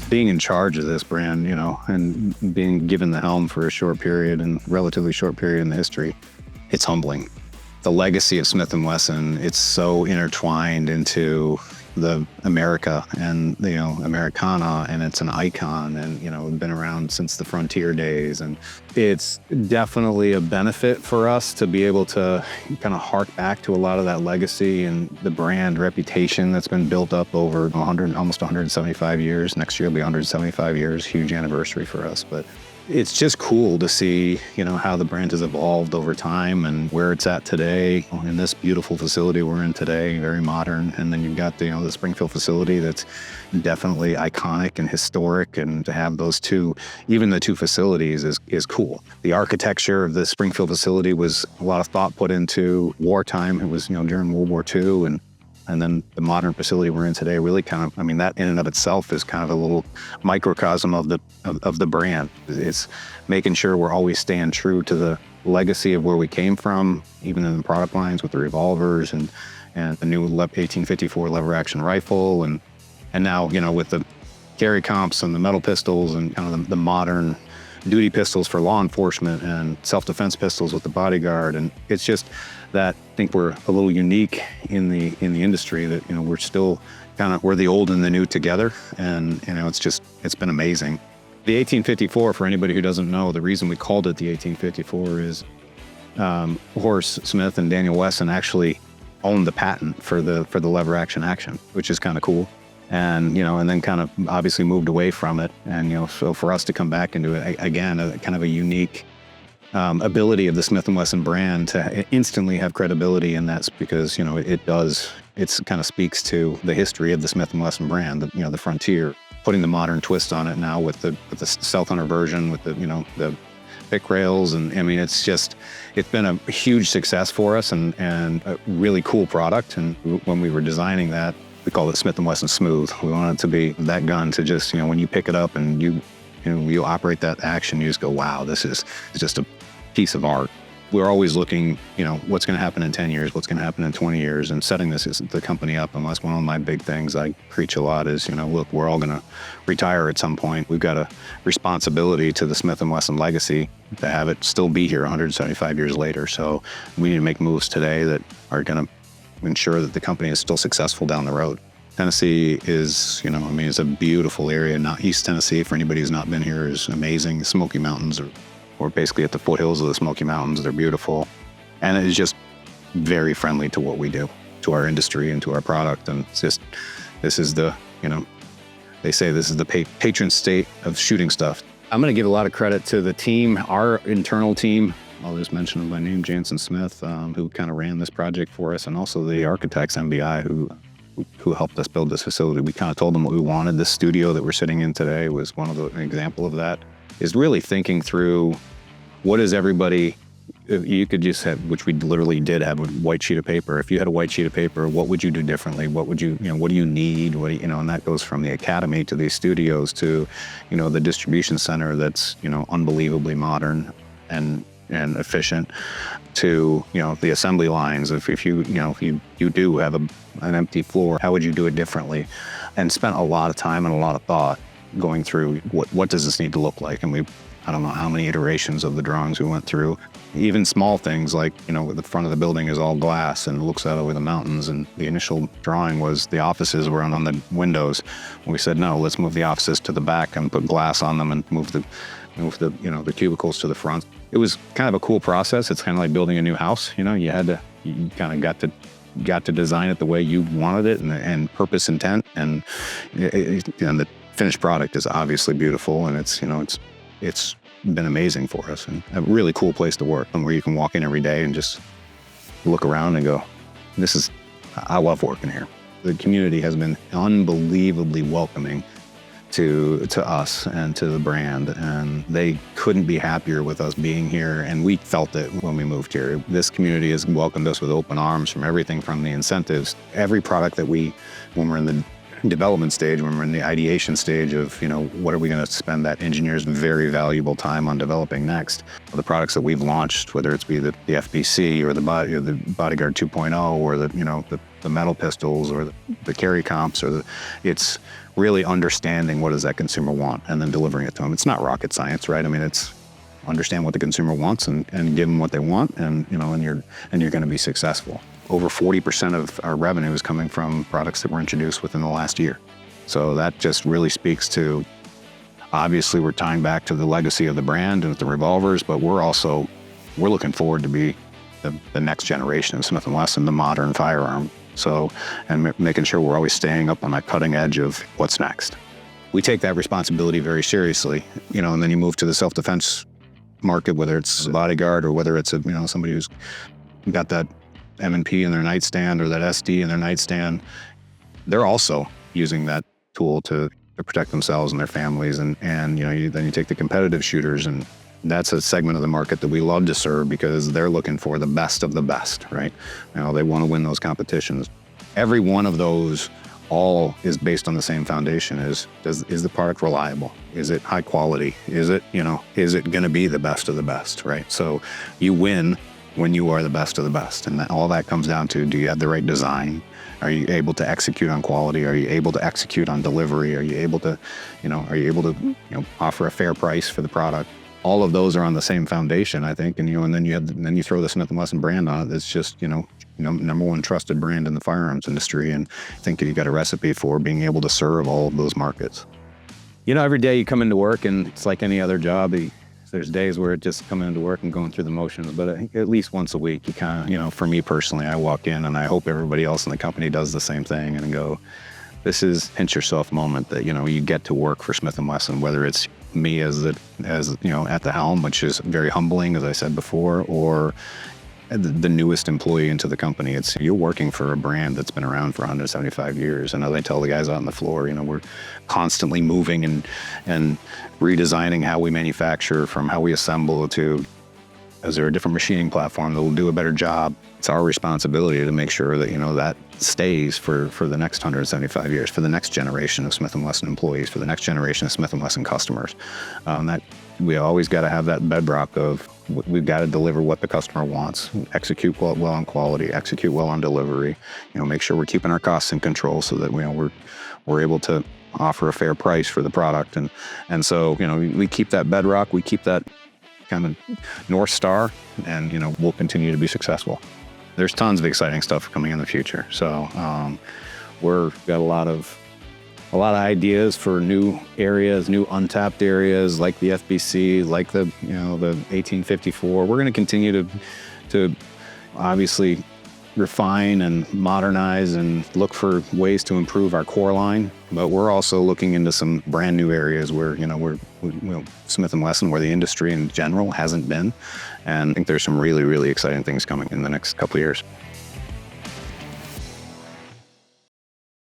being in charge of this brand, and being given the helm for a short period and relatively short period in the history, it's humbling. The legacy of Smith & Wesson, it's so intertwined into the America and, Americana, and it's an icon, and, been around since the frontier days. And it's definitely a benefit for us to be able to kind of hark back to a lot of that legacy and the brand reputation that's been built up over almost 175 years. Next year will be 175 years, huge anniversary for us. But it's just cool to see, how the brand has evolved over time and where it's at today in this beautiful facility we're in today, very modern. And then you've got the Springfield facility that's definitely iconic and historic. And to have those two, even the two facilities is cool. The architecture of the Springfield facility was a lot of thought put into wartime. It was, during World War II. And then the modern facility we're in today really kind of, that in and of itself is kind of a little microcosm of the brand. It's making sure we're always staying true to the legacy of where we came from, even in the product lines with the revolvers and the new 1854 lever action rifle. And now, with the carry comps and the metal pistols and kind of the modern duty pistols for law enforcement and self-defense pistols with the bodyguard. And it's just that I think we're a little unique in the industry that, we're still we're the old and the new together. And, it's been amazing. The 1854, for anybody who doesn't know, the reason we called it the 1854 is Horace Smith and Daniel Wesson actually owned the patent for the lever action, which is kind of cool. And, and then kind of obviously moved away from it. And, so for us to come back into it, again, a kind of a unique ability of the Smith & Wesson brand to instantly have credibility in that, because, it kind of speaks to the history of the Smith & Wesson brand, the frontier, putting the modern twist on it now with the Stealth Hunter version, with the pick rails. And it's been a huge success for us and a really cool product. And when we were designing that, we called it Smith & Wesson Smooth. We wanted it to be that gun to just, when you pick it up and you operate that action, you just go, wow, this is just a piece of art. We're always looking, what's going to happen in 10 years, what's going to happen in 20 years, and setting the company up. And that's one of my big things I preach a lot is, look, we're all going to retire at some point. We've got a responsibility to the Smith & Wesson legacy to have it still be here 175 years later. So we need to make moves today that are going to ensure that the company is still successful down the road. Tennessee is, it's a beautiful area. Not East Tennessee, for anybody who's not been here, is amazing. The Smoky Mountains are basically at the foothills of the Smoky Mountains. They're beautiful. And it is just very friendly to what we do, to our industry and to our product. And it's just, this is the, they say this is the patron state of shooting stuff. I'm going to give a lot of credit to the team, our internal team. I'll just mention them by name, Jansen Smith, who kind of ran this project for us, and also the architects, MBI, who helped us build this facility. We kind of told them what we wanted. This studio that we're sitting in today was an example of that, is really thinking through what is everybody, you could just have, which we literally did have, a white sheet of paper. If you had a white sheet of paper, what would you do differently? What would you, what do you need? And that goes from the academy to these studios to, the distribution center that's, unbelievably modern and efficient, to the assembly lines. If you do have an empty floor, how would you do it differently? And spent a lot of time and a lot of thought going through what does this need to look like. And I don't know how many iterations of the drawings we went through. Even small things like, the front of the building is all glass and looks out over the mountains. And the initial drawing was the offices were on the windows. We said, no, let's move the offices to the back and put glass on them and move the cubicles to the front. It was kind of a cool process. It's kind of like building a new house. You kind of got to design it the way you wanted it and purpose intent. And the finished product is obviously beautiful, and it's been amazing for us, and a really cool place to work, and where you can walk in every day and just look around and go, I love working here. The community has been unbelievably welcoming to us and to the brand, and they couldn't be happier with us being here, and we felt it when we moved here. This community has welcomed us with open arms, from everything from the incentives, every product that when we're in the development stage, when we're in the ideation stage of, what are we going to spend that engineer's very valuable time on developing next? The products that we've launched, whether it's be the FBC or the Bodyguard 2.0 or the the metal pistols or the carry comps it's really understanding what does that consumer want and then delivering it to them. It's not rocket science, right? I mean, it's understand what the consumer wants and give them what they want, and you're going to be successful. Over 40% of our revenue is coming from products that were introduced within the last year. So that just really speaks to, obviously we're tying back to the legacy of the brand and the revolvers, but we're looking forward to be the next generation of Smith & Wesson, the modern firearm. So, and making sure we're always staying up on that cutting edge of what's next. We take that responsibility very seriously, and then you move to the self-defense market, whether it's a bodyguard or whether it's somebody who's got that M&P in their nightstand or that SD in their nightstand. They're also using that tool to protect themselves and their families. And then you take the competitive shooters, and that's a segment of the market that we love to serve because they're looking for the best of the best, right? They want to win those competitions. Every one of those all is based on the same foundation. Is the product reliable? Is it high quality? Is it going to be the best of the best, right? So you win when you are the best of the best. And all that comes down to, do you have the right design? Are you able to execute on quality? Are you able to execute on delivery? Are you able to offer a fair price for the product? All of those are on the same foundation, I think. And then you throw the Smith & Wesson brand on it. It's just, number one trusted brand in the firearms industry. And I think you got a recipe for being able to serve all of those markets. Every day you come into work and it's like any other job. There's days where it just coming into work and going through the motions, but I think at least once a week, you kind of, for me personally, I walk in and I hope everybody else in the company does the same thing and go, this is pinch yourself moment that, you get to work for Smith & Wesson, whether it's me as at the helm, which is very humbling, as I said before, or the newest employee into the company. You're working for a brand that's been around for 175 years. And as I tell the guys out on the floor, we're constantly moving and redesigning how we manufacture, from how we assemble to, is there a different machining platform that will do a better job? It's our responsibility to make sure that, that stays for the next 175 years, for the next generation of Smith & Wesson employees, for the next generation of Smith & Wesson customers. That we always got to have that bedrock of, we've got to deliver what the customer wants, execute well on quality, execute well on delivery, make sure we're keeping our costs in control so that we're able to offer a fair price for the product. And so, we keep that bedrock, we keep that kind of North Star, and, we'll continue to be successful. There's tons of exciting stuff coming in the future. So we've got a lot of ideas for new areas, new untapped areas like the FBC, like the 1854. We're going to continue to obviously refine and modernize and look for ways to improve our core line. But we're also looking into some brand new areas where, we're Smith & Wesson, where the industry in general hasn't been. And I think there's some really, really exciting things coming in the next couple of years.